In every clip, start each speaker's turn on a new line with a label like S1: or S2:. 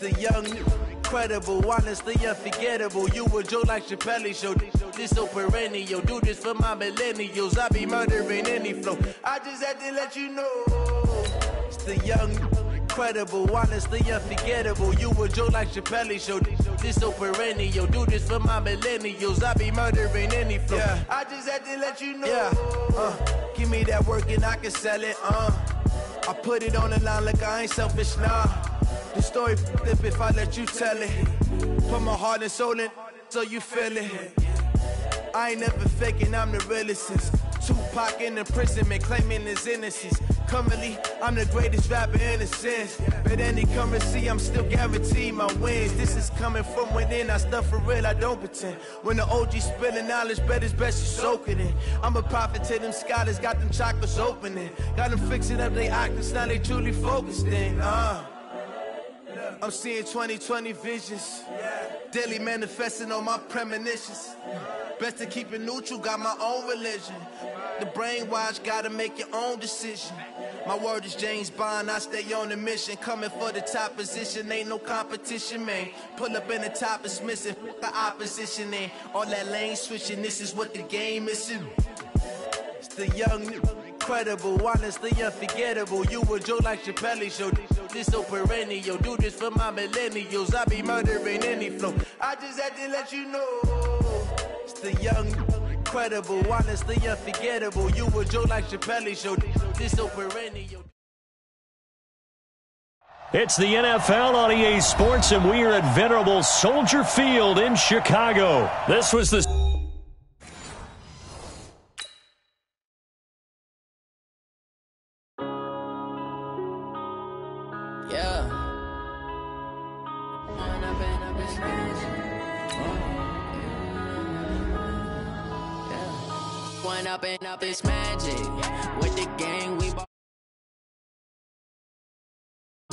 S1: the young, incredible, honestly unforgettable. You a Joe like Chappelle show. This so perennial. Do this for my millennials. I be murdering any flow. I just had to let you know. It's the young, incredible, honestly unforgettable. You a Joe like Chappelle show. This so perennial. Do this for my millennials. I be murdering any flow. Yeah. I just had to let you know. Yeah. Give me that work and I can sell it. I put it on the line like I ain't selfish, nah. The story flip if I let you tell it. Put my heart and soul in so you feel it. I ain't never faking, I'm the realest since Tupac in imprisonment, claiming his innocence. Currently, I'm the greatest rapper in a sense. But any currency, I'm still guaranteed my wins. This is coming from within, I stuff for real, I don't pretend. When the OG spilling knowledge, bet it's best you soak it in. I'm a prophet to them scholars, got them chakras opening. Got them fixing up they octaves, now they truly focused in. I'm seeing 2020 visions. Daily manifesting on my premonitions. Best to keep it neutral, got my own religion. The brainwash, gotta make your own decision. My word is James Bond, I stay on the mission. Coming for the top position, ain't no competition, man. Pull up in the top, it's missing, the opposition in. All that lane switching, this is what the game is in. It's the young, incredible, honestly unforgettable. You a Joe like Chappelle show. This so perennial. Do this for my millennials. I be murdering any flow. I just had to let you know. It's the young, incredible, honestly unforgettable. You a Joe like Chappelle show. This so perennial.
S2: It's the NFL on EA Sports, and we are at venerable Soldier Field in Chicago. This was the...
S3: Up this magic with the gang we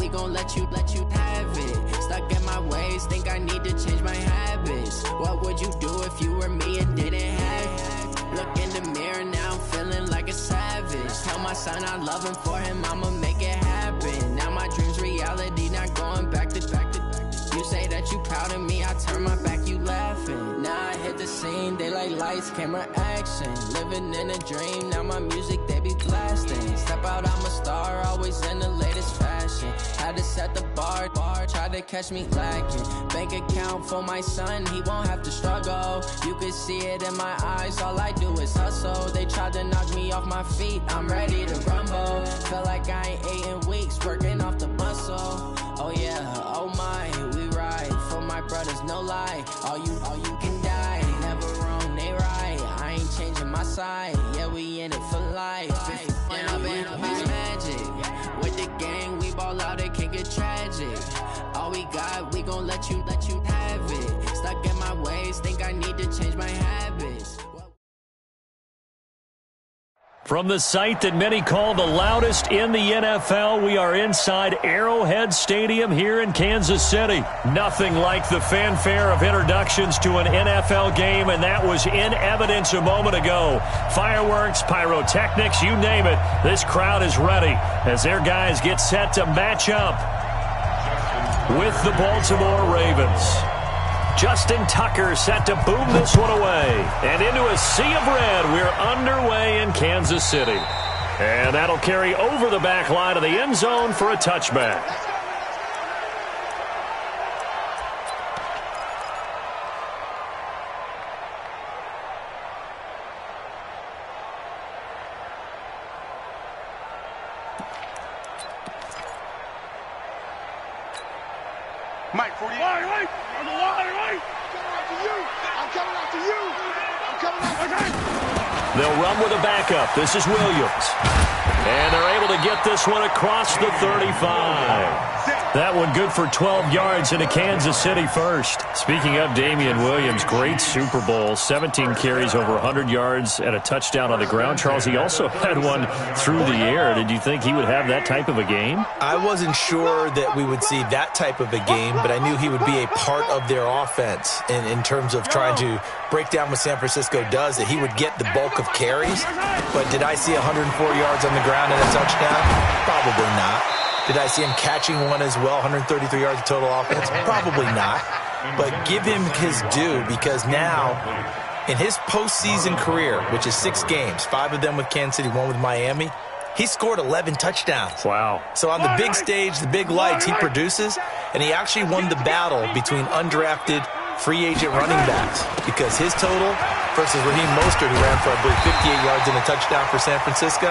S3: gon' let you have it. Stuck in my ways, think I need to change my habits. What would you do if you were me and didn't have it? Look in the mirror now, I'm feeling like a savage. Tell my son I love him, for him I'ma make it happen. Now my dreams reality, not going back to. You say that you proud of me, I turn my back, you laughing. Now I hit the scene, they like lights, camera, action. Living in a dream, now my music, they be blasting. Step out, I'm a star, always in the latest fashion. Had to set the bar, try to catch me lacking. Bank account for my son, he won't have to struggle. You can see it in my eyes, all I do is hustle. They tried to knock me off my feet, I'm ready to rumble. Feel like I ain't ate in weeks, working off the muscle. Oh yeah, oh my, we ride for my brothers, no lie. All you can die, never wrong, they right. I ain't changing my side, yeah, we in it for life. When I've been up is magic. With the gang, we ball out, it can get tragic. All we got, we gon' let you have it. Stuck in my ways, think I need to change my habits.
S2: From the site that many call the loudest in the NFL, we are inside Arrowhead Stadium here in Kansas City. Nothing like the fanfare of introductions to an NFL game, and that was in evidence a moment ago. Fireworks, pyrotechnics, you name it. This crowd is ready as their guys get set to match up with the Baltimore Ravens. Justin Tucker set to boom this one away. And into a sea of red, we're underway in Kansas City. And that'll carry over the back line of the end zone for a touchback.
S4: Mike, 48. Wait. I'm coming after you.
S2: They'll run with a backup. This is Williams. And they're able to get this one across the 35. That one good for 12 yards into Kansas City first. Speaking of Damian Williams, great Super Bowl. 17 carries, over 100 yards, and a touchdown on the ground. Charles, he also had one through the air. Did you think he would have that type of a game?
S5: I wasn't sure that we would see that type of a game, but I knew he would be a part of their offense in terms of trying to break down what San Francisco does, that he would get the bulk of carries. But did I see 104 yards on the ground and a touchdown? Probably not. Did I see him catching one as well, 133 yards of total offense? Probably not. But give him his due, because now, in his postseason career, which is 6 games, 5 of them with Kansas City, 1 with Miami, he scored 11 touchdowns.
S2: Wow.
S5: So on the big stage, the big lights, he produces, and he actually won the battle between undrafted free agent running backs, because his total versus Raheem Mostert, who ran for, I believe, 58 yards and a touchdown for San Francisco,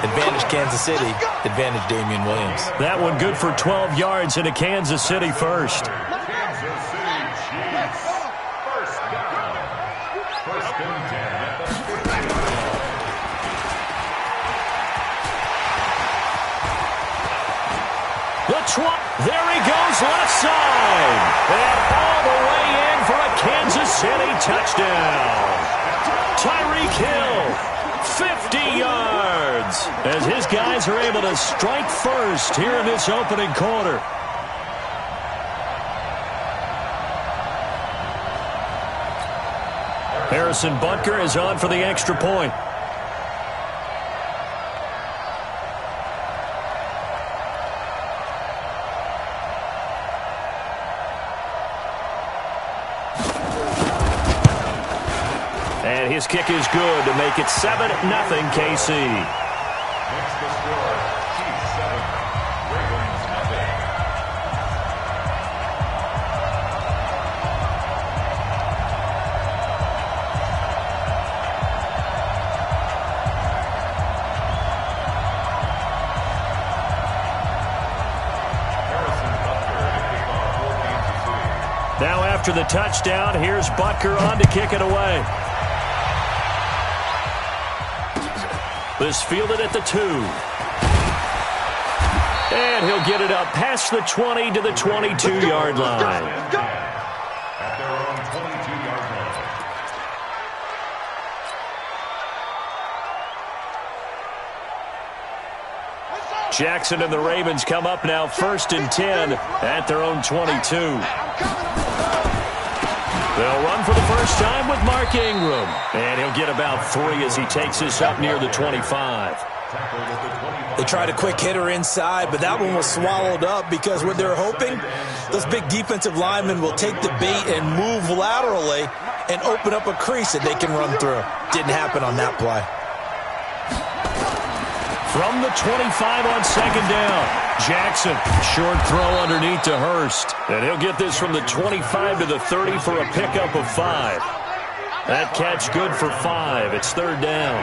S5: advantage Kansas City, advantage Damian Williams.
S2: That one good for 12 yards into Kansas City first.
S6: Kansas City Chiefs. First down. First and 10 at the 50.
S2: There he goes, left side. And all the way in for a Kansas City touchdown. Tyreek Hill, 50 yards, as his guys are able to strike first here in this opening quarter. Harrison Butker is on for the extra point. And his kick is good to make it 7-0 KC.
S6: Next the score, Chiefs 7, Ravens nothing. Harrison Butker to kick off for Kansas City.
S2: Now after the touchdown, here's Butker on to kick it away. This fielded at the 2. And he'll get it up past the 20 to the 22-yard line.
S6: At their own 22-yard line.
S2: Jackson and the Ravens come up now 1st and 10 at their own 22. They'll run for the first time with Mark Ingram. And he'll get about 3 as he takes this up near the 25.
S5: They tried a quick hitter inside, but that one was swallowed up because what they're hoping, those big defensive linemen will take the bait and move laterally and open up a crease that they can run through. Didn't happen on that play.
S2: From the 25 on 2nd down. Jackson, short throw underneath to Hurst. And he'll get this from the 25 to the 30 for a pickup of 5. That catch good for 5. It's 3rd down.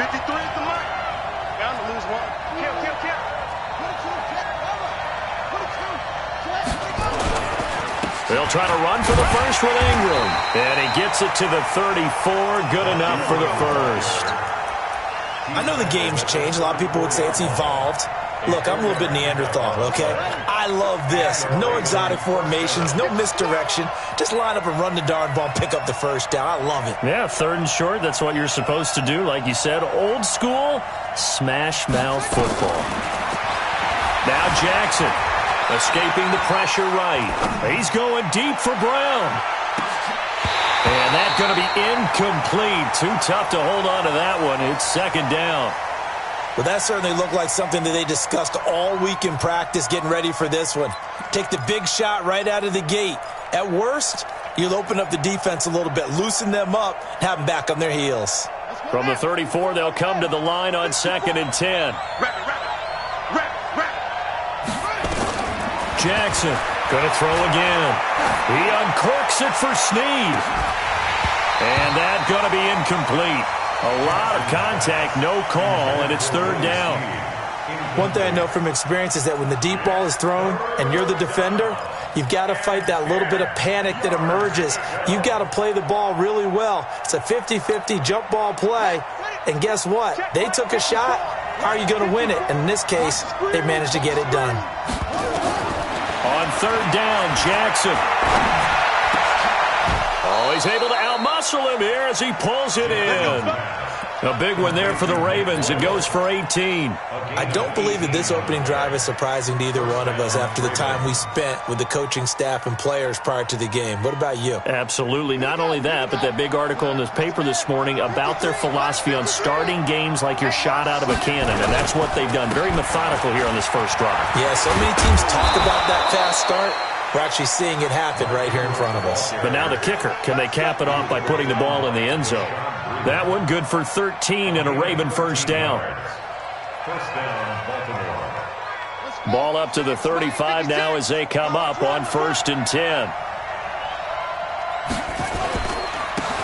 S4: 53 is the mark. Bound to lose one. Kill.
S2: They'll try to run for the first with Ingram. And he gets it to the 34. Good enough for the first.
S5: I know the game's changed. A lot of people would say it's evolved. Look, I'm a little bit Neanderthal, okay? I love this. No exotic formations, no misdirection. Just line up and run the darn ball, pick up the first down. I love it.
S2: Yeah, 3rd and short. That's what you're supposed to do. Like you said, old school, smash mouth football. Now Jackson, escaping the pressure right. He's going deep for Brown. And that's going to be incomplete. Too tough to hold on to that one. It's 2nd down.
S5: Well, that certainly looked like something that they discussed all week in practice getting ready for this one. Take the big shot right out of the gate. At worst, you'll open up the defense a little bit, loosen them up, and have them back on their heels.
S2: From the 34, they'll come to the line on 2nd and 10. Jackson going to throw again. He uncorks it for Snead. And that's going to be incomplete. A lot of contact, no call, and it's 3rd down.
S5: One thing I know from experience is that when the deep ball is thrown and you're the defender, you've got to fight that little bit of panic that emerges. You've got to play the ball really well. It's a 50-50 jump ball play. And guess what? They took a shot. How are you going to win it? And in this case, they managed to get it done.
S2: On 3rd down, Jackson. Oh, he's able to outmuscle him here as he pulls it in. A big one there for the Ravens. It goes for 18.
S5: I don't believe that this opening drive is surprising to either one of us after the time we spent with the coaching staff and players prior to the game. What about you?
S2: Absolutely. Not only that, but that big article in this paper this morning about their philosophy on starting games like you're shot out of a cannon, and that's what they've done. Very methodical here on this first drive.
S5: Yeah, so many teams talk about that fast start. We're actually seeing it happen right here in front of us.
S2: But now the kicker. Can they cap it off by putting the ball in the end zone? That one good for 13 and a Raven first down.
S6: First down, Baltimore.
S2: Ball up to the 35 now as they come up on 1st and 10.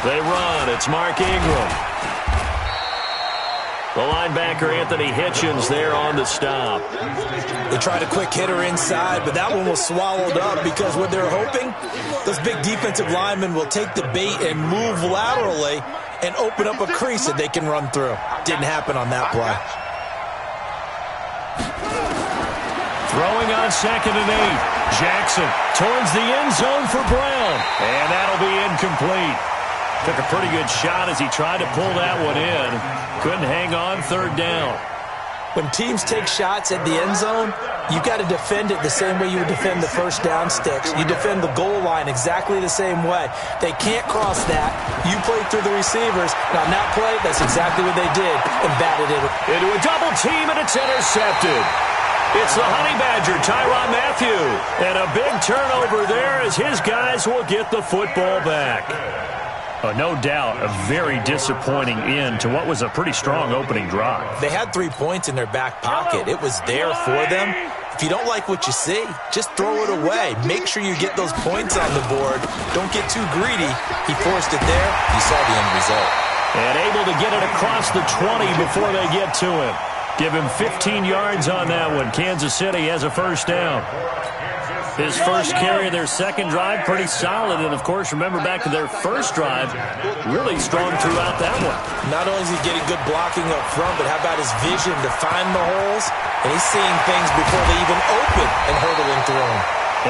S2: They run. It's Mark Ingram. The linebacker, Anthony Hitchens, there on the stop.
S5: They tried a quick hitter inside, but that one was swallowed up because what they're hoping, those big defensive linemen will take the bait and move laterally and open up a crease that they can run through. Didn't happen on that play.
S2: Throwing on 2nd and 8. Jackson towards the end zone for Brown. And that'll be incomplete. Took a pretty good shot as he tried to pull that one in. Couldn't hang on 3rd down.
S5: When teams take shots at the end zone, you've got to defend it the same way you would defend the first down sticks. You defend the goal line exactly the same way. They can't cross that. You play through the receivers. And on that play, that's exactly what they did and batted it
S2: into a double team, and it's intercepted. It's the Honey Badger, Tyrann Mathieu. And a big turnover there as his guys will get the football back. No doubt a very disappointing end to what was a pretty strong opening drive.
S5: They had 3 points in their back pocket. It was there for them. If you don't like what you see, just throw it away. Make sure you get those points on the board. Don't get too greedy. He forced it there. You saw the end result.
S2: And able to get it across the 20 before they get to him. Give him 15 yards on that one. Kansas City has a first down. His first carry of their second drive, pretty solid. And, of course, remember back to their first drive, really strong throughout that one.
S5: Not only is he getting good blocking up front, but how about his vision to find the holes? And he's seeing things before they even open and hurdling through them.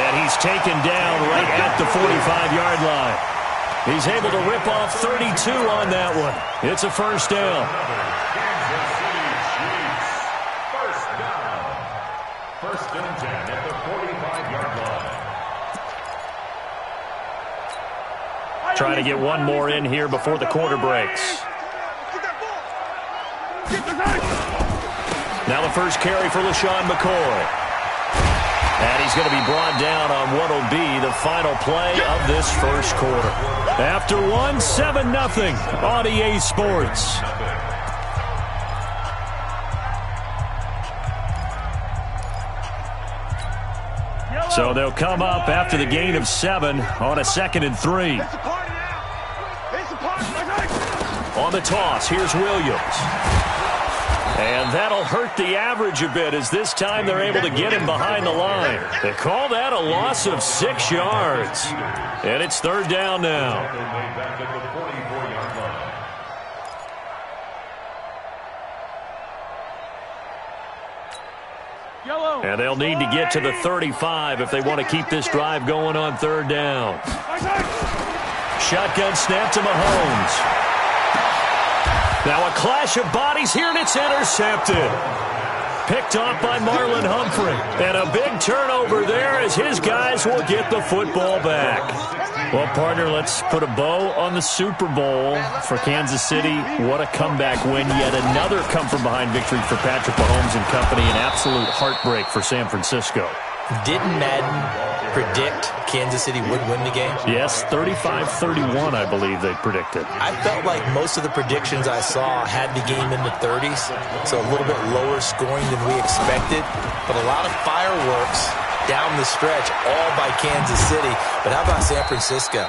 S2: And he's taken down right at the 45-yard line. He's able to rip off 32 on that one. It's a first down.
S6: First and 10 at the 45-yard line.
S2: Trying to get one more in here before the quarter breaks. Now the first carry for LaShawn McCoy. And he's going to be brought down on what will be the final play of this first quarter. After 7-0 on EA Sports. So they'll come up after the gain of 7 on a 2nd and 3. On the toss, here's Williams. And that'll hurt the average a bit as this time they're able to get him behind the line. They call that a loss of 6 yards. And it's 3rd down now. And they'll need to get to the 35 if they want to keep this drive going on 3rd down. Shotgun snap to Mahomes. Now a clash of bodies here, and it's intercepted. Picked off by Marlon Humphrey. And a big turnover there as his guys will get the football back. Well, partner, let's put a bow on the Super Bowl for Kansas City. What a comeback win. Yet another come-from-behind victory for Patrick Mahomes and company. An absolute heartbreak for San Francisco.
S5: Didn't Madden predict Kansas City would win the game?
S2: Yes, 35-31, I believe they predicted.
S5: I felt like most of the predictions I saw had the game in the 30s, so a little bit lower scoring than we expected, but a lot of fireworks down the stretch, all by Kansas City. But how about San Francisco?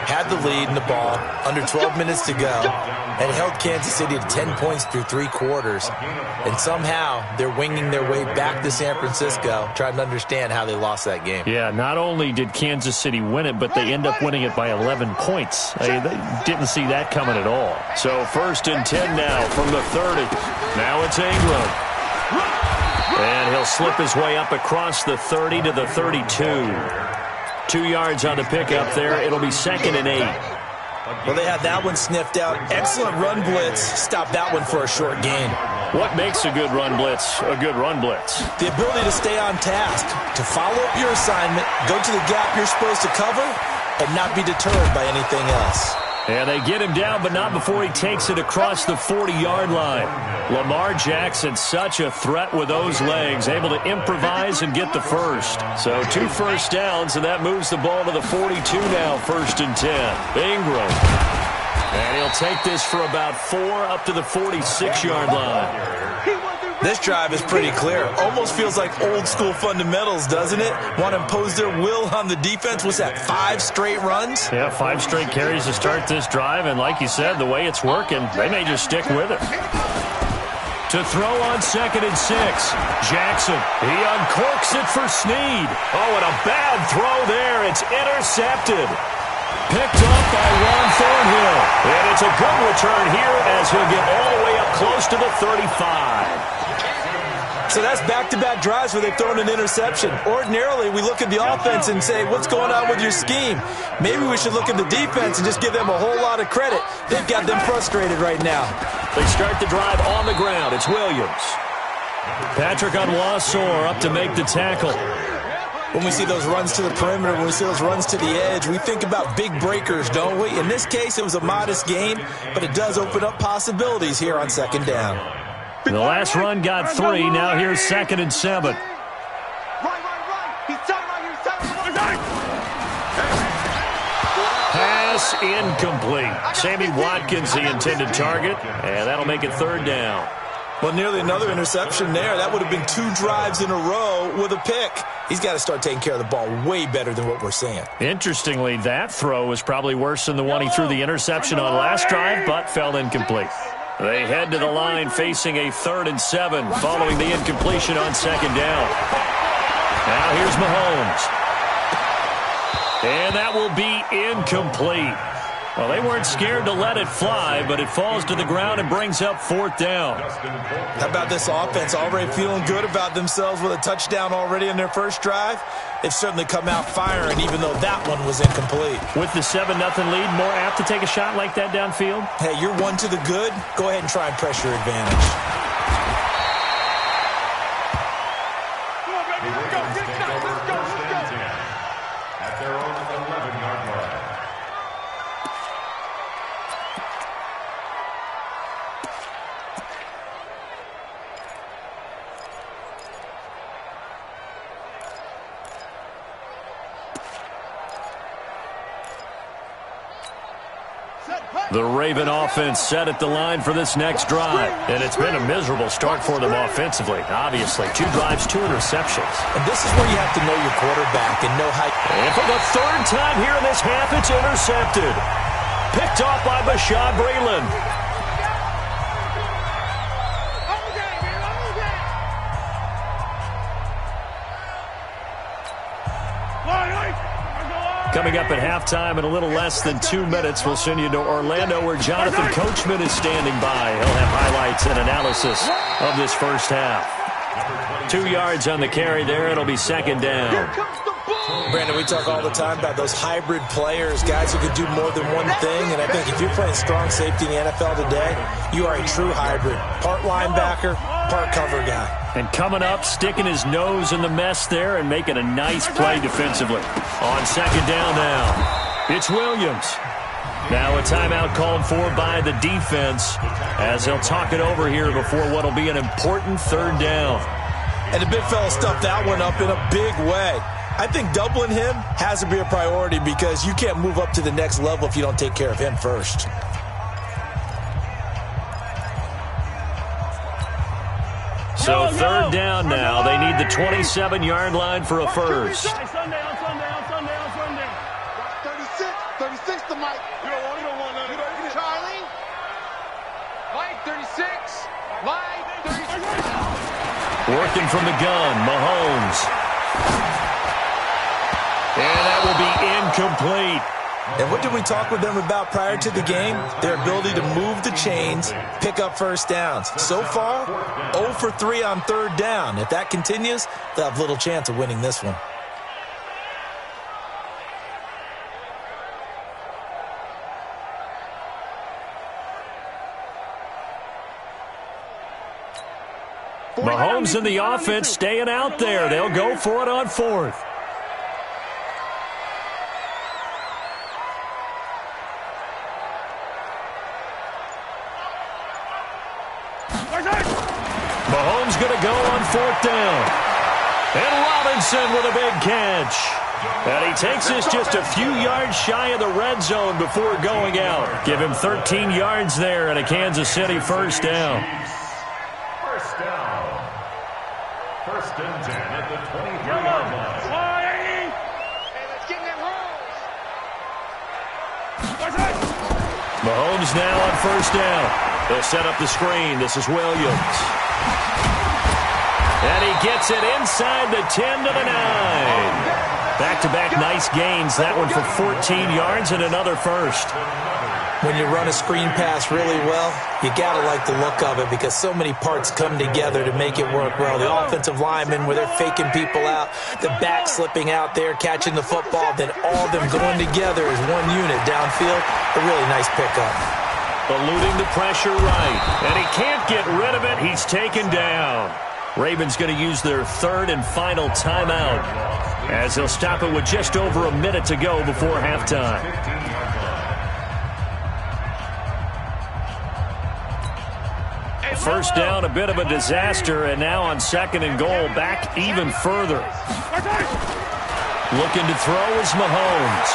S5: Had the lead in the ball, under 12 minutes to go, and held Kansas City to 10 points through 3 quarters. And somehow they're winging their way back to San Francisco, trying to understand how they lost that game.
S2: Yeah, not only did Kansas City win it, but they end up winning it by 11 points. They didn't see that coming at all. So 1st and 10 now from the 30. Now it's Ingram. And he'll slip his way up across the 30 to the 32. 2 yards on the pickup there. It'll be 2nd and 8.
S5: Well, they had that one sniffed out. Excellent run blitz. Stop that one for a short gain.
S2: What makes a good run blitz a good run blitz?
S5: The ability to stay on task, to follow up your assignment, go to the gap you're supposed to cover, and not be deterred by anything else.
S2: And they get him down, but not before he takes it across the 40-yard line. Lamar Jackson, such a threat with those legs, able to improvise and get the first. So 2 first downs, and that moves the ball to the 42 now, 1st and 10. Ingram. And he'll take this for about 4 up to the 46-yard line.
S5: This drive is pretty clear. Almost feels like old-school fundamentals, doesn't it? Want to impose their will on the defense. What's that, 5 straight runs?
S2: Yeah, 5 straight carries to start this drive, and like you said, the way it's working, they may just stick with it. To throw on 2nd and 6. Jackson, he uncorks it for Snead. Oh, and a bad throw there. It's intercepted. Picked up by Ron Thornhill. And it's a good return here as he'll get all the way up close to the 35.
S5: So that's back-to-back drives where they've thrown an interception. Ordinarily, we look at the offense and say, what's going on with your scheme? Maybe we should look at the defense and just give them a whole lot of credit. They've got them frustrated right now.
S2: They start the drive on the ground. It's Williams. Patrick Onwuasor up to make the tackle.
S5: When we see those runs to the perimeter, when we see those runs to the edge, we think about big breakers, don't we? In this case, it was a modest gain, but it does open up possibilities here on 2nd down.
S2: The last run got 3. Now here's 2nd and 7. Pass incomplete. Sammy Watkins, the intended target, and that'll make it 3rd down.
S5: Well, nearly another interception there. That would have been 2 drives in a row with a pick. He's got to start taking care of the ball way better than what we're seeing.
S2: Interestingly, that throw was probably worse than the one he threw the interception on last drive, but fell incomplete. They head to the line facing a 3rd and 7 following the incompletion on 2nd down. Now here's Mahomes. And that will be incomplete. Well, they weren't scared to let it fly, but it falls to the ground and brings up 4th down.
S5: How about this offense already feeling good about themselves with a touchdown already in their first drive? They've certainly come out firing, even though that one was incomplete.
S2: With the 7-0 lead, more apt to take a shot like that downfield?
S5: Hey, you're 1 to the good. Go ahead and try and press your advantage.
S6: At their own 11-yard line.
S2: The Raven offense set at the line for this next drive. And it's been a miserable start for them offensively, obviously. 2 drives, 2 interceptions.
S5: And this is where you have to know your quarterback and know how...
S2: And for the 3rd time here in this half, it's intercepted. Picked off by Bashaud Breeland. Coming up at halftime in a little less than 2 minutes, we'll send you to Orlando where Jonathan Coachman is standing by. He'll have highlights and analysis of this first half. 2 yards on the carry there. It'll be 2nd down.
S5: Brandon, we talk all the time about those hybrid players, guys who could do more than one thing, and I think if you're playing strong safety in the NFL today, you are a true hybrid. Part linebacker, part cover guy.
S2: And coming up, sticking his nose in the mess there and making a nice play defensively. On 2nd down now, it's Williams. Now a timeout called for by the defense as they'll talk it over here before what will be an important 3rd down.
S5: And the big fella stuffed that one up in a big way. I think doubling him has to be a priority because you can't move up to the next level if you don't take care of him first.
S2: So 3rd down now. They need the 27-yard line for a first.
S4: 36 to Mike. You don't want none. Charlie. Mike 36. Mike 36.
S2: Working from the gun, Mahomes. And that will be incomplete.
S5: And what did we talk with them about prior to the game? Their ability to move the chains, pick up first downs. So far, 0 for 3 on 3rd down. If that continues, they'll have little chance of winning this one.
S2: Mahomes and the offense staying out there. They'll go for it on 4th. Mahomes going to go on 4th down. And Robinson with a big catch. And he takes this just a few yards shy of the red zone before going out. Give him 13 yards there and a Kansas City first down.
S6: First down. 1st and 10 at the 23-yard line.
S4: Hey, let's get in that rolls.
S2: Mahomes now on 1st down. They'll set up the screen. This is Williams. And he gets it inside the 10 to the 9. Back-to-back nice gains. That one for 14 yards and another first.
S5: When you run a screen pass really well, you got to like the look of it because so many parts come together to make it work well. The offensive linemen where they're faking people out, the back slipping out there, catching the football, then all of them going together as one unit downfield. A really nice pickup.
S2: Eluding the pressure right. And he can't get rid of it. He's taken down. Ravens going to use their 3rd and final timeout as they'll stop it with just over a minute to go before halftime. First down, a bit of a disaster, and now on 2nd and goal, back even further. Looking to throw is Mahomes.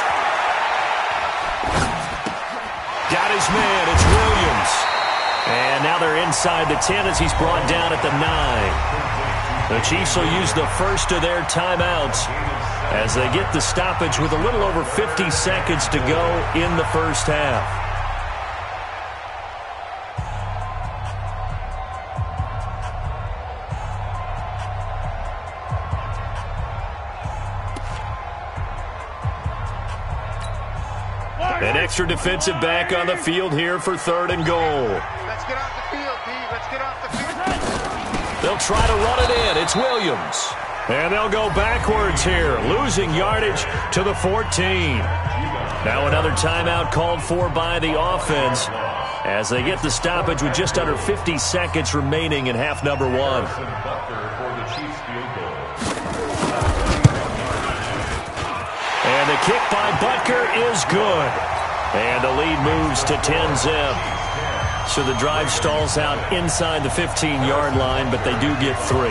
S2: Got his man, it's Williams. And now they're inside the 10 as he's brought down at the 9. The Chiefs will use the first of their timeouts as they get the stoppage with a little over 50 seconds to go in the first half. An extra defensive back on the field here for 3rd and goal.
S4: Let's get off the field, D. Let's get off the field.
S2: They'll try to run it in. It's Williams. And they'll go backwards here, losing yardage to the 14. Now another timeout called for by the offense as they get the stoppage with just under 50 seconds remaining in half number 1. And the kick by Butker is good. And the lead moves to 10-zip. So the drive stalls out inside the 15-yard line, but they do get 3.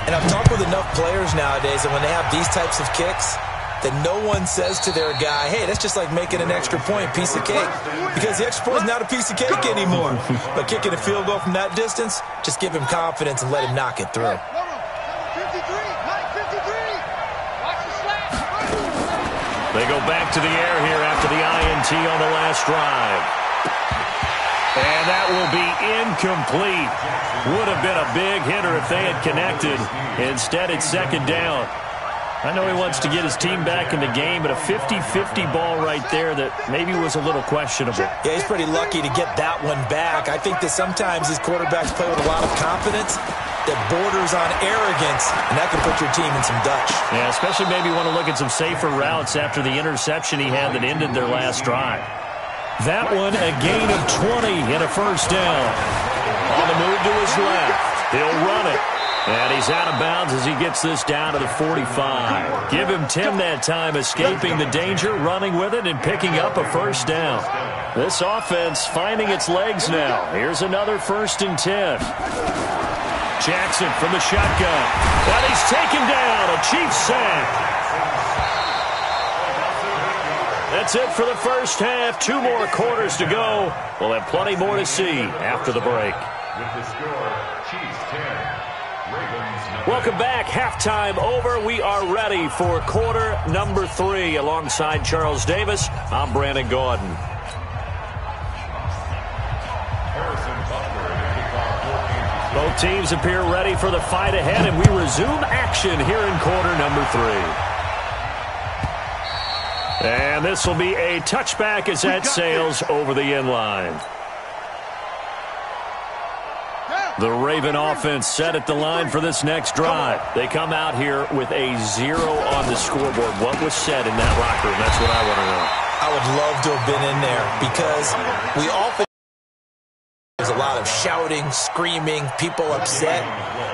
S5: And I've talked with enough players nowadays that when they have these types of kicks, that no one says to their guy, hey, that's just like making an extra point, piece of cake. Because the extra point is not a piece of cake anymore. But kicking a field goal from that distance, just give him confidence and let him knock it through.
S2: They go back to the air here after the INT on the last drive. And that will be incomplete. Would have been a big hitter if they had connected. Instead, it's 2nd down. I know he wants to get his team back in the game, but a 50-50 ball right there that maybe was a little questionable.
S5: Yeah, he's pretty lucky to get that one back. I think that sometimes these quarterbacks play with a lot of confidence that borders on arrogance, and that can put your team in some Dutch.
S2: Yeah, especially maybe want to look at some safer routes after the interception he had that ended their last drive. That one, a gain of 20 and a first down. On the move to his left. He'll run it. And he's out of bounds as he gets this down to the 45. Give him 10 that time, escaping the danger, running with it, and picking up a first down. This offense finding its legs now. Here's another 1st and 10. Jackson from the shotgun. And he's taken down. A Chiefs sack. That's it for the first half. 2 more quarters to go. We'll have plenty more to see after the break.
S6: With the score, Chiefs 10, Ravens 9.
S2: Welcome back. Halftime over. We are ready for quarter number 3. Alongside Charles Davis, I'm Brandon Gordon. Both teams appear ready for the fight ahead, and we resume action here in quarter number 3. And this will be a touchback as that sails over the end line. The Raven offense set at the line for this next drive. They come out here with a 0 on the scoreboard. What was said in that locker room? That's what I want to know.
S5: I would love to have been in there because we often there's a lot of shouting shouting, screaming, people upset.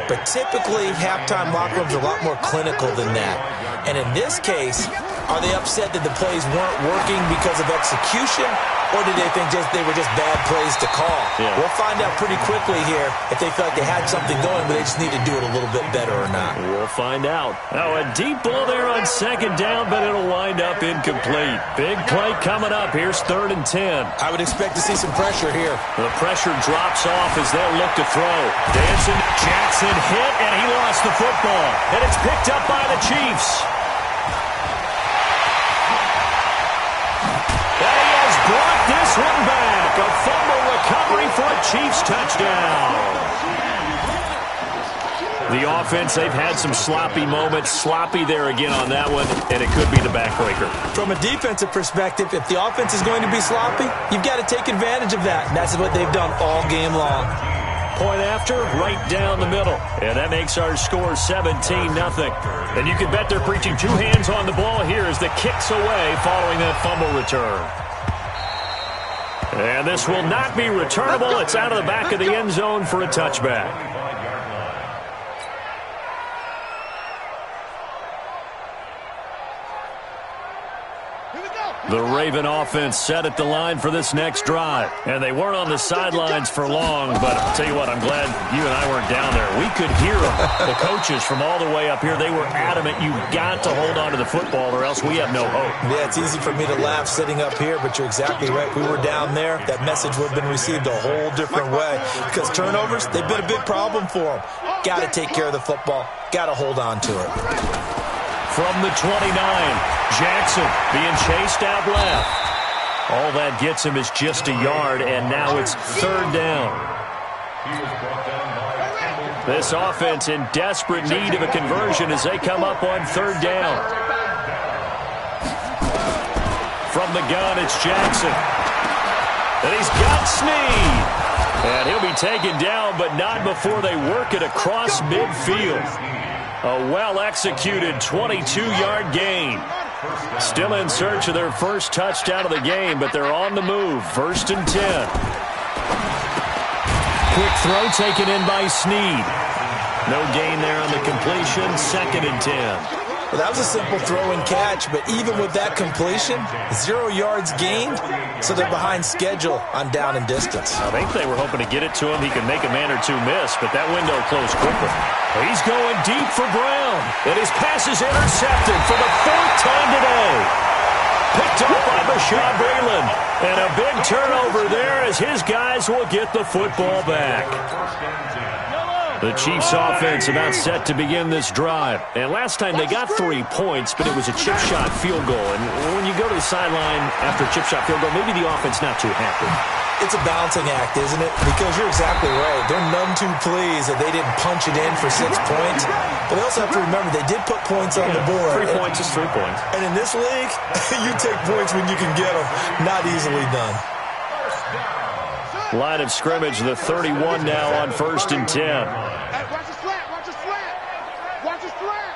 S5: But typically, halftime locker rooms are a lot more clinical than that. And in this case, are they upset that the plays weren't working because of execution, or did they think they were just bad plays to call?
S2: Yeah.
S5: We'll find out pretty quickly here if they felt like they had something going, but they just need to do it a little bit better or not.
S2: We'll find out. Now, a deep ball there on second down, but it'll wind up incomplete. Big play coming up. Here's 3rd and 10.
S5: I would expect to see some pressure here.
S2: The pressure drops off as they'll look to throw. Jackson hit, and he lost the football. And it's picked up by the Chiefs. Brought this one back. A fumble recovery for a Chiefs touchdown. The offense, they've had some sloppy moments. Sloppy there again on that one, and it could be the backbreaker.
S5: From a defensive perspective, if the offense is going to be sloppy, you've got to take advantage of that. And that's what they've done all game long.
S2: Point after, right down the middle. And that makes our score 17-0. And you can bet they're preaching 2 hands on the ball here as the kick's away following that fumble return. And this will not be returnable. It's out of the back of the end zone for a touchback. The Raven offense set at the line for this next drive. And they weren't on the sidelines for long, but I'll tell you what, I'm glad you and I weren't down there. We could hear them. The coaches from all the way up here, they were adamant, you've got to hold on to the football or else we have no hope.
S5: Yeah, it's easy for me to laugh sitting up here, but you're exactly right. If we were down there, that message would have been received a whole different way. Because turnovers, they've been a big problem for them. Got to take care of the football. Got to hold on to it.
S2: From the 29, Jackson being chased out left. All that gets him is just a yard, and now it's 3rd down. This offense in desperate need of a conversion as they come up on 3rd down. From the gun, it's Jackson. And he's got Snead. And he'll be taken down, but not before they work it across midfield. A well-executed 22-yard gain. Still in search of their first touchdown of the game, but they're on the move. 1st and 10. Quick throw taken in by Snead. No gain there on the completion. 2nd and 10.
S5: Well, that was a simple throw and catch, but even with that completion, 0 yards gained, so they're behind schedule on down and distance.
S2: I think they were hoping to get it to him. He could make a man or two miss, but that window closed quickly. He's going deep for Brown, and his pass is intercepted for the 4th time today. Picked up by Bashaud Breeland, and a big turnover there as his guys will get the football back. The Chiefs offense about set to begin this drive. And last time they got 3 points, but it was a chip shot field goal. And when you go to the sideline after a chip shot field goal, maybe the offense not too happy.
S5: It's a balancing act, isn't it? Because you're exactly right. They're none too pleased that they didn't punch it in for 6 points. But they also have to remember they did put points on the board.
S2: 3 points is 3 points.
S5: And in this league, you take points when you can get them. Not easily done.
S2: Line of scrimmage, the 31 now on 1st and 10.
S4: Hey, watch the slant, watch the slant. Watch the slant.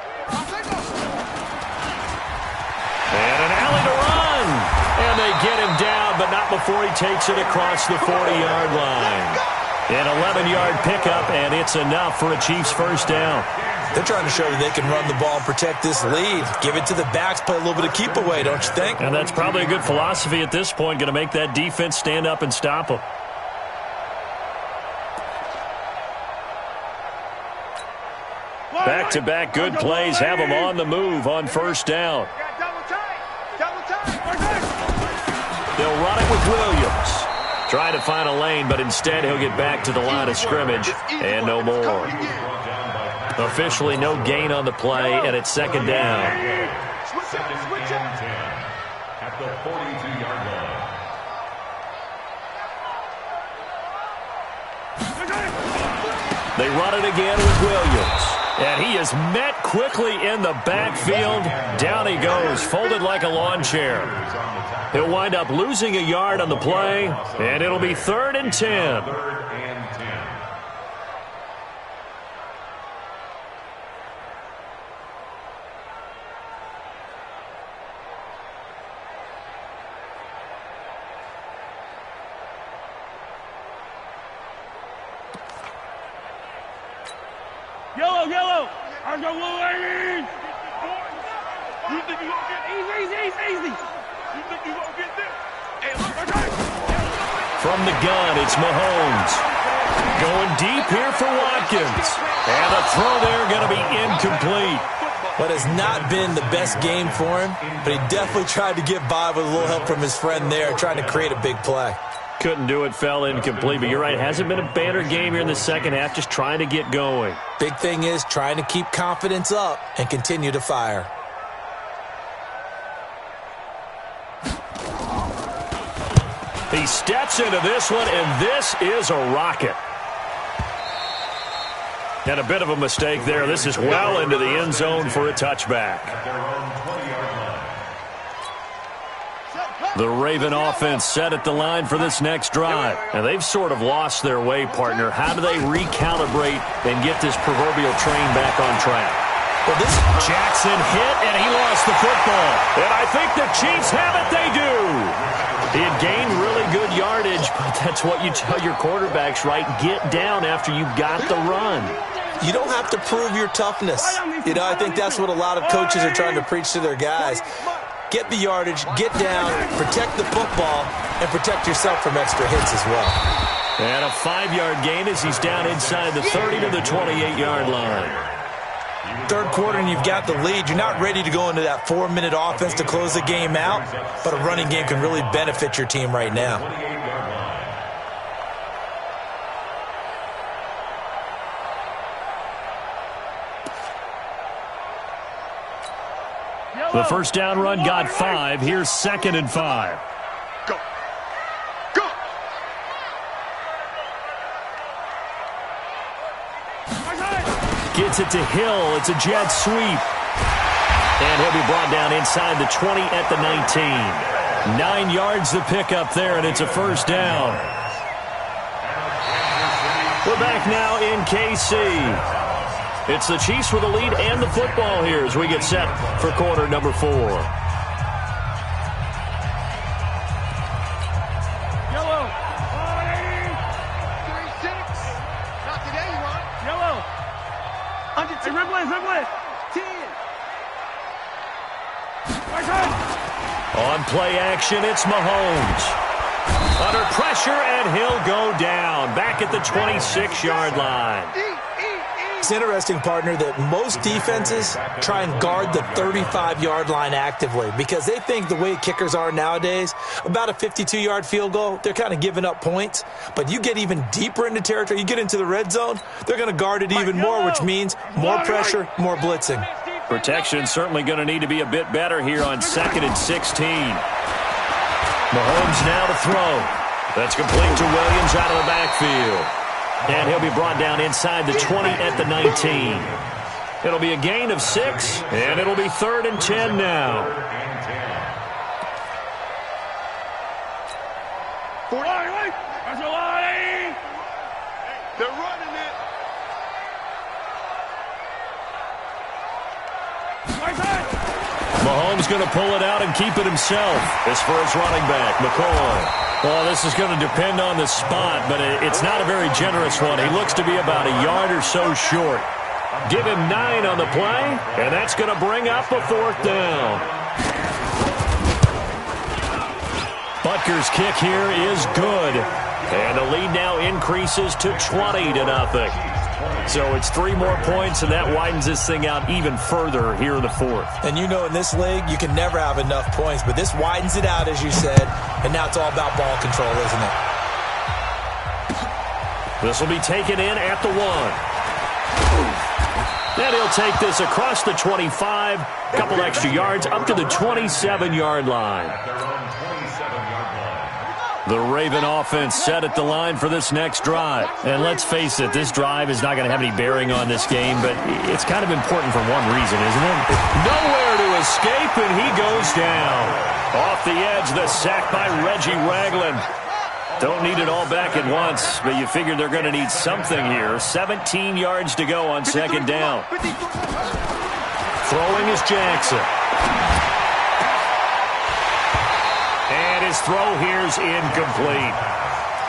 S2: And an alley to run. And they get him down, but not before he takes it across the 40-yard line. An 11-yard pickup, and it's enough for a Chiefs first down.
S5: They're trying to show that they can run the ball and protect this lead. Give it to the backs, play a little bit of keep away, don't you think?
S2: And that's probably a good philosophy at this point, going to make that defense stand up and stop them. Back-to-back good plays have them on the move on 1st down. They'll run it with Williams. Try to find a lane, but instead he'll get back to the line of scrimmage and no more. Officially no gain on the play, and it's 2nd down.
S6: 2nd and 10 at the 42-yard line.
S2: They run it again with Williams. And he is met quickly in the backfield. Down he goes, folded like a lawn chair. He'll wind up losing a yard on the play, and it'll be 3rd and 10.
S6: 3rd and 10.
S4: You think you gonna get easy? You think you gonna get this? Hey, look.
S2: From the gun, it's Mahomes. Going deep here for Watkins. And the throw there going to be incomplete.
S5: What has not been the best game for him, but he definitely tried to get by with a little help from his friend there, trying to create a big play.
S2: Couldn't do it, fell incomplete. But you're right, it hasn't been a banner game here in the second half, just trying to get going.
S5: Big thing is trying to keep confidence up and continue to fire.
S2: He steps into this one, and this is a rocket. And a bit of a mistake there. This is well into the end zone for a touchback. The Raven offense set at the line for this next drive. And they've sort of lost their way, partner. How do they recalibrate and get this proverbial train back on track?
S5: Well, this
S2: Jackson hit, and he lost the football. And I think the Chiefs have it. They do. He had gained really good yardage, but that's what you tell your quarterbacks, right? Get down after you've got the run.
S5: You don't have to prove your toughness. You know, I think that's what a lot of coaches are trying to preach to their guys. Get the yardage, get down, protect the football, and protect yourself from extra hits as well.
S2: And a 5-yard gain as he's down inside the 30 to the 28-yard line.
S5: Third quarter and you've got the lead. You're not ready to go into that 4-minute offense to close the game out, but a running game can really benefit your team right now.
S2: The first down run got 5. Here's 2nd and 5.
S4: Go. Go.
S2: Gets it to Hill. It's a jet sweep. And he'll be brought down inside the 20 at the 19. 9 yards the pickup there, and it's a first down. We're back now in KC. It's the Chiefs with the lead and the football here as we get set for quarter number 4.
S4: Yellow. Hey, 3-6. Not today, Ron. Yellow. Hey, Ripley. 10.
S2: On play action, it's Mahomes. Under pressure, and he'll go down. Back at the 26-yard line.
S5: It's interesting, partner, that most defenses try and guard the 35-yard line actively because they think the way kickers are nowadays, about a 52-yard field goal, they're kind of giving up points. But you get even deeper into territory, you get into the red zone, they're going to guard it even more, which means more pressure, more blitzing.
S2: Protection certainly going to need to be a bit better here on 2nd and 16. Mahomes now to throw. That's complete to Williams out of the backfield. And he'll be brought down inside the 20 at the 19. It'll be a gain of 6, and it'll be 3rd and 10 now.
S4: They're running it.
S2: Mahomes going to pull it out and keep it himself. This for his running back, McCoy. Well, this is going to depend on the spot, but it's not a very generous one. He looks to be about a yard or so short. Give him 9 on the play, and that's going to bring up a 4th down. Butker's kick here is good, and the lead now increases to 20-0. So it's 3 more points, and that widens this thing out even further here in the 4th.
S5: And you know, in this league, you can never have enough points, but this widens it out, as you said, and now it's all about ball control, isn't it?
S2: This will be taken in at the 1. And he'll take this across the 25, a couple extra yards, up to the 27-yard line. The Raven offense set at the line for this next drive. And let's face it, this drive is not going to have any bearing on this game, but it's kind of important for one reason, isn't it? Nowhere to escape, and he goes down. Off the edge, the sack by Reggie Ragland. Don't need it all back at once, but you figure they're going to need something here. 17 yards to go on 2nd down. Throwing is Jackson. And his throw here's incomplete.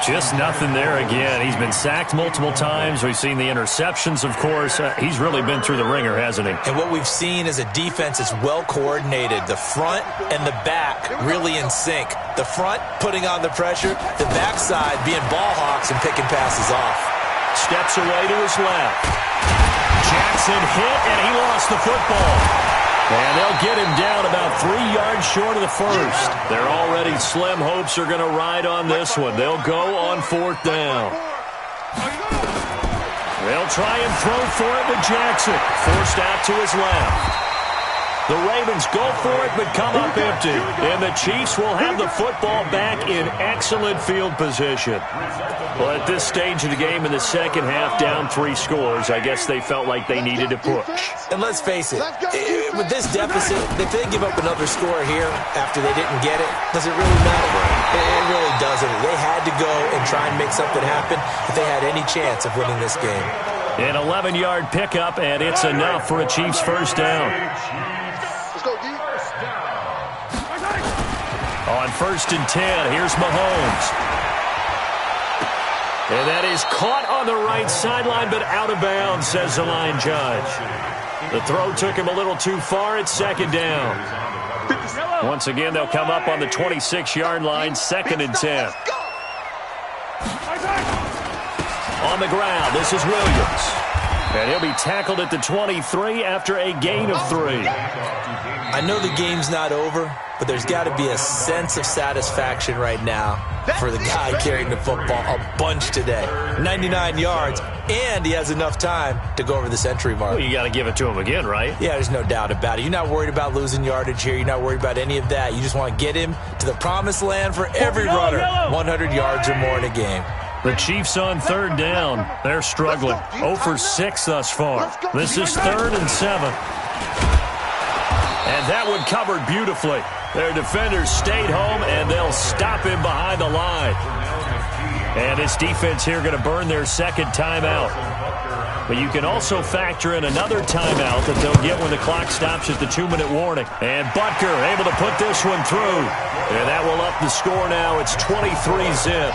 S2: Just nothing there again. He's been sacked multiple times. We've seen the interceptions, of course. He's really been through the ringer, hasn't he?
S5: And what we've seen is a defense that's well coordinated. The front and the back really in sync. The front putting on the pressure, the backside being ball hawks and picking passes off.
S2: Steps away to his left. Jackson hit, and he lost the football. And they'll get him down about 3 yards short of the first. Their already slim hopes are going to ride on this one. They'll go on 4th down. They'll try and throw for it with Jackson. Forced out to his left. The Ravens go for it but come up empty. And the Chiefs will have the football back in excellent field position. Well, at this stage of the game in the second half, down 3 scores, I guess they felt like they needed to push.
S5: And let's face it, with this deficit, if they give up another score here after they didn't get it, does it really matter? It really doesn't. They had to go and try and make something happen if they had any chance of winning this game.
S2: An 11-yard pickup, and it's enough for a Chiefs first down. On 1st and 10, here's Mahomes. And that is caught on the right sideline, but out of bounds, says the line judge. The throw took him a little too far. It's 2nd down. Once again, they'll come up on the 26-yard line, 2nd and 10. On the ground, this is Williams. And he'll be tackled at the 23 after a gain of 3.
S5: I know the game's not over, but there's got to be a sense of satisfaction right now for the guy carrying the football a bunch today. 99 yards, and he has enough time to go over the century mark.
S2: Well, you got to give it to him again, right?
S5: Yeah, there's no doubt about it. You're not worried about losing yardage here. You're not worried about any of that. You just want to get him to the promised land for every runner. 100 yards or more in a game.
S2: The Chiefs on 3rd down. They're struggling. 0 for 6 thus far. This is 3rd and 7. And that one covered beautifully. Their defenders stayed home, and they'll stop him behind the line. And this defense here going to burn their 2nd timeout. But you can also factor in another timeout that they'll get when the clock stops at the 2-minute warning. And Butker able to put this one through. And that will up the score now. It's 23-zip.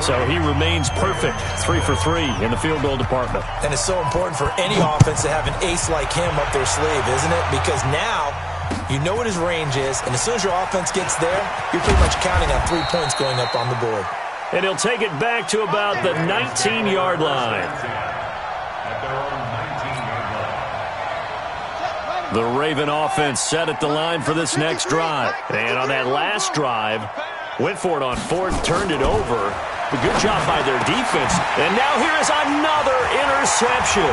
S2: So he remains perfect, 3 for 3 in the field goal department.
S5: And it's so important for any offense to have an ace like him up their sleeve, isn't it? Because now you know what his range is, and as soon as your offense gets there, you're pretty much counting on 3 points going up on the board.
S2: And he'll take it back to about the 19-yard line. The Raven offense set at the line for this next drive. And on that last drive, went for it on 4th, turned it over. A good job by their defense. And now here is another interception.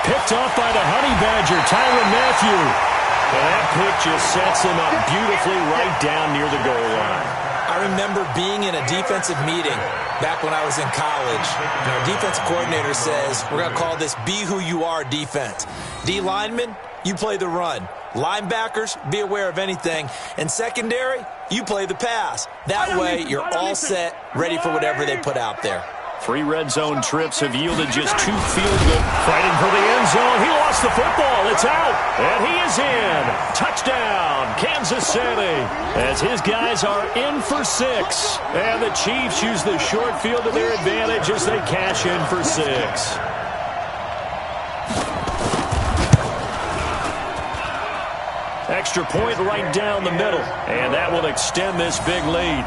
S2: Picked off by the Honey Badger, Tyrann Mathieu. And that pick just sets him up beautifully right down near the goal line.
S5: I remember being in a defensive meeting back when I was in college. And our defensive coordinator says, we're going to call this Be Who You Are defense. D linemen, you play the run. Linebackers, be aware of anything. And secondary, you play the pass. That way, you're all set, ready for whatever they put out there.
S2: 3 red zone trips have yielded just 2 field goals. Fighting for the end zone. He lost the football. It's out. And he is in. Touchdown, Kansas City. As his guys are in for 6. And the Chiefs use the short field to their advantage as they cash in for 6. Extra point right down the middle. And that will extend this big lead.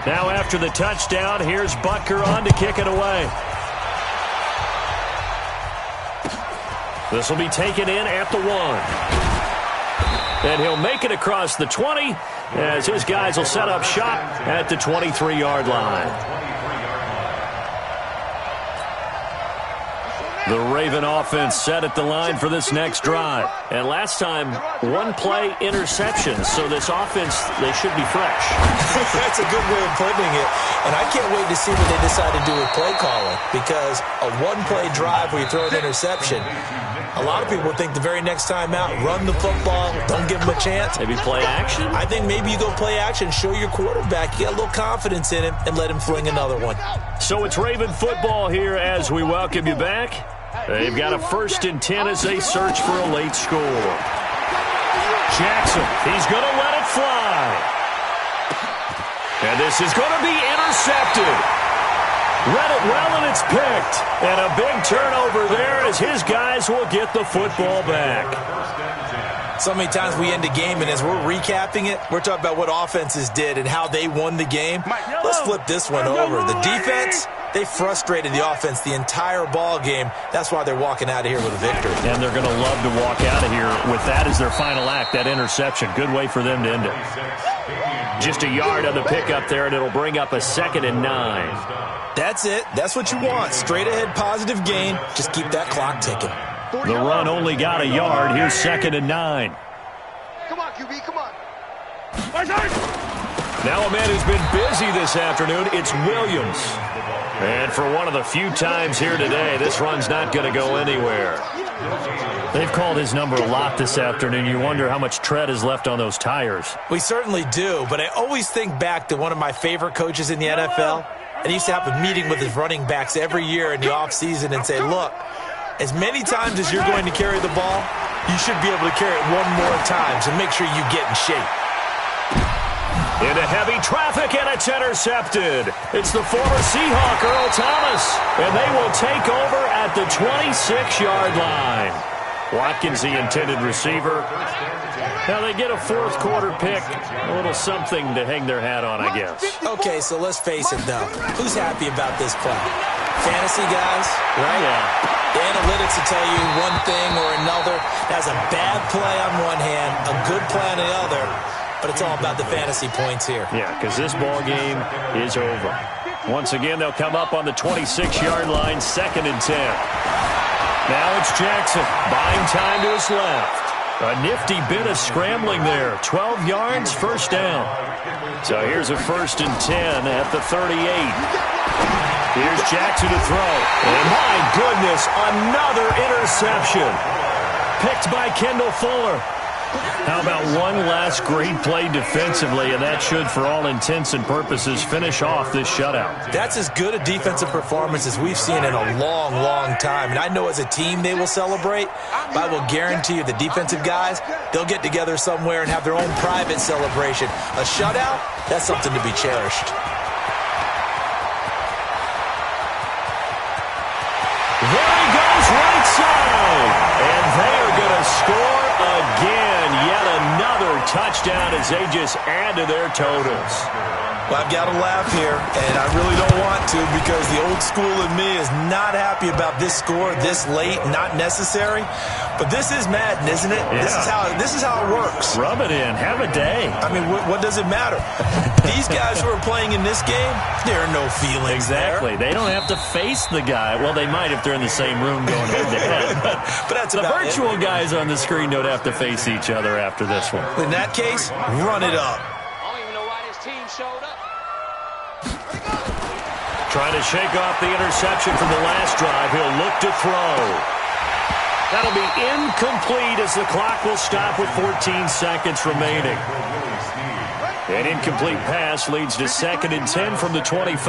S2: Now after the touchdown, here's Butker on to kick it away. This will be taken in at the 1. And he'll make it across the 20 as his guys will set up shop at the 23-yard line. The Raven offense set at the line for this next drive. And last time, 1-play interception. So this offense, they should be fresh.
S5: That's a good way of putting it. And I can't wait to see what they decide to do with play calling. Because a 1-play drive where you throw an interception, a lot of people think the very next time out, run the football, don't give them a chance.
S2: Maybe play action?
S5: I think maybe you go play action, show your quarterback, you got a little confidence in him, and let him fling another one.
S2: So it's Raven football here as we welcome you back. They've got a 1st and 10 as they search for a late score. Jackson, he's going to let it fly. And this is going to be intercepted. Read it well, and it's picked. And a big turnover there as his guys will get the football back.
S5: So many times we end a game, and as we're recapping it, we're talking about what offenses did and how they won the game. Let's flip this one over. The defense, they frustrated the offense the entire ball game. That's why they're walking out of here with a victory.
S2: And they're going to love to walk out of here with that as their final act, that interception. Good way for them to end it. Just a yard on the pickup there, and it'll bring up a 2nd and 9.
S5: That's it. That's what you want. Straight ahead positive gain. Just keep that clock ticking.
S2: The run only got a yard. Here's 2nd and 9.
S4: Come on, QB, come on.
S2: Now a man who's been busy this afternoon, it's Williams. And for one of the few times here today, this run's not going to go anywhere. They've called his number a lot this afternoon. You wonder how much tread is left on those tires.
S5: We certainly do, but I always think back to one of my favorite coaches in the NFL. And he used to have a meeting with his running backs every year in the offseason and say, look, as many times as you're going to carry the ball, you should be able to carry it one more time, so make sure you get in shape.
S2: Into heavy traffic, and it's intercepted. It's the former Seahawk, Earl Thomas, and they will take over at the 26-yard line. Watkins, the intended receiver. Now they get a 4th quarter pick, a little something to hang their hat on, I guess.
S5: Okay, so let's face it, though. Who's happy about this play? Fantasy guys, right?
S2: Yeah.
S5: The analytics will tell you one thing or another. That's a bad play on one hand, a good play on the other, but it's all about the fantasy points here.
S2: Yeah, because this ball game is over. Once again, they'll come up on the 26-yard line, 2nd and 10. Now it's Jackson, buying time to his left. A nifty bit of scrambling there. 12 yards, 1st down. So here's a 1st and 10 at the 38. Here's Jackson to throw. And my goodness, another interception. Picked by Kendall Fuller. How about one last great play defensively, and that should, for all intents and purposes, finish off this shutout.
S5: That's as good a defensive performance as we've seen in a long, long time. And I know as a team they will celebrate, but I will guarantee you the defensive guys, they'll get together somewhere and have their own private celebration. A shutout, that's something to be cherished.
S2: There he goes, right side. And they are going to score again. Yet another touchdown as they just add to their totals.
S5: Well, I've got to laugh here, and I really don't want to because the old school in me is not happy about this score this late, not necessary. But this is Madden, isn't it?
S2: Yeah.
S5: This is how it works.
S2: Rub it in. Have a day.
S5: I mean, what does it matter? These guys who are playing in this game, there are no feelings
S2: Exactly.
S5: there.
S2: They don't have to face the guy. Well, they might if they're in the same room going head-to-head.
S5: But that's
S2: the
S5: about
S2: virtual
S5: it.
S2: guys on the screen don't have to face each other after this one.
S5: In that case, run it up.
S4: I don't even know why this team showed up.
S2: Trying to shake off the interception from the last drive. He'll look to throw. That'll be incomplete as the clock will stop with 14 seconds remaining. An incomplete pass leads to 2nd and 10 from the 25.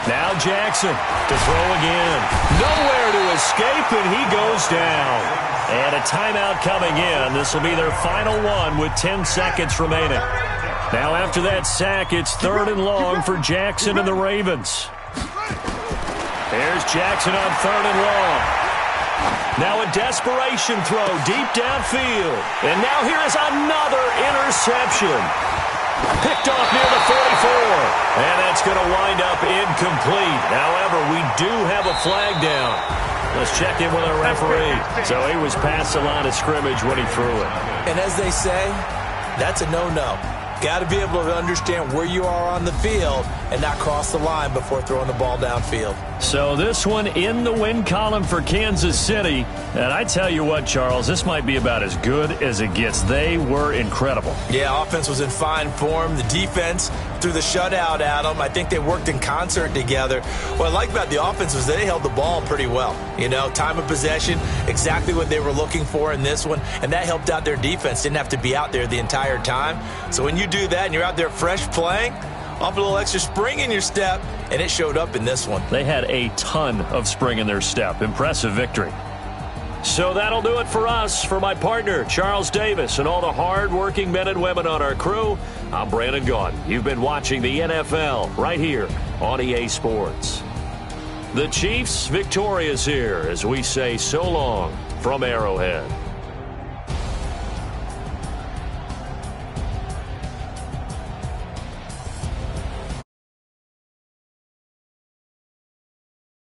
S2: Now Jackson to throw again. Nowhere to escape, and he goes down. And a timeout coming in. This will be their final one with 10 seconds remaining. Now after that sack, it's 3rd and long for Jackson and the Ravens. There's Jackson on 3rd and long. Now a desperation throw deep downfield. And now here is another interception. Picked off near the 44. And that's going to wind up incomplete. However, we do have a flag down. Let's check in with our referee. So he was past the line of scrimmage when he threw it.
S5: And as they say, that's a no-no. Got to be able to understand where you are on the field and not cross the line before throwing the ball downfield.
S2: So this one in the win column for Kansas City. And I tell you what, Charles, this might be about as good as it gets. They were incredible.
S5: Yeah, offense was in fine form. The defense threw the shutout at them. I think they worked in concert together. What I like about the offense was they held the ball pretty well. You know, time of possession, exactly what they were looking for in this one. And that helped out their defense. Didn't have to be out there the entire time. So when you do that and you're out there fresh playing, Want a little extra spring in your step, and it showed up in this one.
S2: They had a ton of spring in their step. Impressive victory. So that'll do it for us. For my partner, Charles Davis, and all the hard-working men and women on our crew, I'm Brandon Gaudin. You've been watching the NFL right here on EA Sports. The Chiefs victorious here as we say so long from Arrowhead.